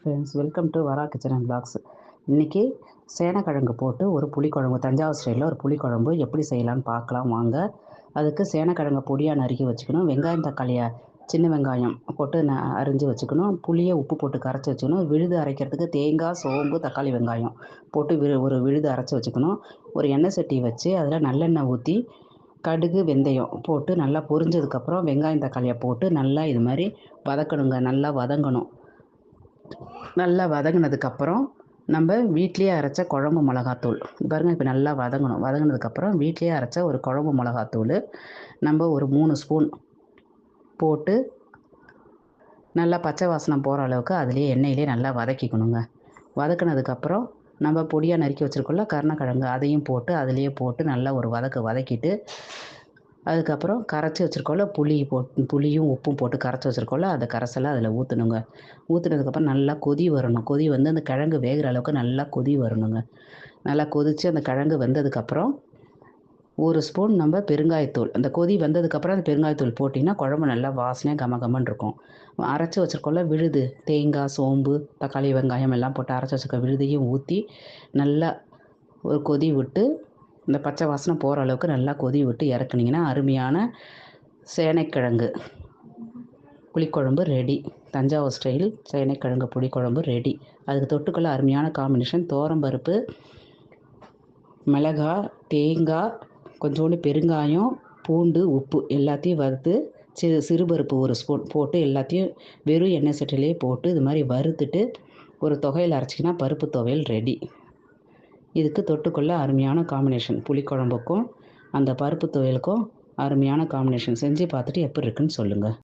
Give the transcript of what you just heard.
Friends, welcome to வரா kitchen and blocks. இன்றைக்கி சேனக்கிழங்கு போட்டு ஒரு புளிக்குழம்பு, தஞ்சாவூர் ஸ்டைலில் ஒரு புளிக்குழம்பு எப்படி செய்யலான்னு பார்க்கலாம் வாங்க. அதுக்கு சேனக்கிழங்கை பொடியாக நறுக்கி வச்சுக்கணும். வெங்காயம் தக்காளியை சின்ன வெங்காயம் போட்டு அரிஞ்சு வச்சுக்கணும். புளியை உப்பு போட்டு கரைச்சி வச்சுக்கணும். விழுது அரைக்கிறதுக்கு தேங்காய், சோம்பு, தக்காளி, வெங்காயம் போட்டு ஒரு விழுது அரைச்சி வச்சுக்கணும். ஒரு எண்ணெய் சட்டி வச்சு அதில் நல்லெண்ணெய் ஊற்றி கடுகு, வெந்தயம் போட்டு நல்லா பொரிஞ்சதுக்கப்புறம் வெங்காயம் தக்காளியை போட்டு நல்லா இது மாதிரி வதக்கணுங்க. நல்லா வதங்கணும். நல்லா வதங்கினதுக்கப்புறம் நம்ம வீட்லேயே அரைச்ச குழம்பு மிளகாத்தூள் பாருங்கள். இப்போ நல்லா வதங்கணும். வதங்கினதுக்கப்புறம் வீட்லேயே அரைச்ச ஒரு குழம்பு மிளகாத்தூள் நம்ம ஒரு 3 ஸ்பூன் போட்டு நல்லா பச்சை வாசனை போகிற அளவுக்கு அதுலேயே எண்ணெயிலே நல்லா வதக்கிக்கணுங்க. வதக்கினதுக்கப்புறம் நம்ம பொடியாக நறுக்கி வச்சுருக்கோம்ல கருணக்கிழங்கு, அதையும் போட்டு அதிலேயே போட்டு நல்லா ஒரு வதக்கிட்டு அதுக்கப்புறம் கரைச்சி வச்சுருக்கோம்ல புளியும் உப்பும் போட்டு கரைச்சி வச்சுருக்கோம்ல அந்த கரைசலை அதில் ஊற்றணுங்க. ஊற்றுனதுக்கப்புறம் நல்லா கொதி வரணும். கொதி வந்து அந்த கிழங்கு வேகிற அளவுக்கு நல்லா கொதி வரணுங்க. நல்லா கொதித்து அந்த கிழங்கு வெந்ததுக்கப்புறம் ஒரு ஸ்பூன் நம்ம பெருங்காயத்தூள், அந்த கொதி வந்ததுக்கப்புறம் அந்த பெருங்காயத்தூள் போட்டிங்கன்னா குழம்பு நல்லா வாசனையாக கமகமன்னு இருக்கும். அரைச்சி வச்சுருக்கோம்ல விழுது, தேங்காய், சோம்பு, தக்காளி, வெங்காயம் எல்லாம் போட்டு அரைச்சி வச்சுருக்க விழுதையும் ஊற்றி நல்லா ஒரு கொதி விட்டு இந்த பச்சை வாசனை போகிற அளவுக்கு நல்லா கொதி விட்டு இறக்குனீங்கன்னா அருமையான சேனைக்கிழங்கு புளிக்குழம்பு ரெடி. தஞ்சாவூர் ஸ்டைல் சேனைக்கிழங்கு புளிக்குழம்பு ரெடி. அதுக்கு தொட்டுக்கொள்ள அருமையான காம்பினேஷன் துவரம்பருப்பு, மிளகாய், தேங்காய், கொஞ்சோண்டு பெருங்காயம், பூண்டு, உப்பு எல்லாத்தையும் வறுத்து சிறுபருப்பு ஒரு ஸ்பூன் போட்டு எல்லாத்தையும் வெறும் எண்ணெய் சட்டிலே போட்டு இது மாதிரி வறுத்துட்டு ஒரு தொகையில் அரைச்சிங்கன்னா பருப்பு துவையல் ரெடி. இதுக்கு தொட்டுக்கொள்ள அருமையான காம்பினேஷன். புளிக்குழம்புக்கும் அந்த பருப்பு துவையலுக்கும் அருமையான காம்பினேஷன். செஞ்சு பார்த்துட்டு எப்படி இருக்குன்னு சொல்லுங்கள்.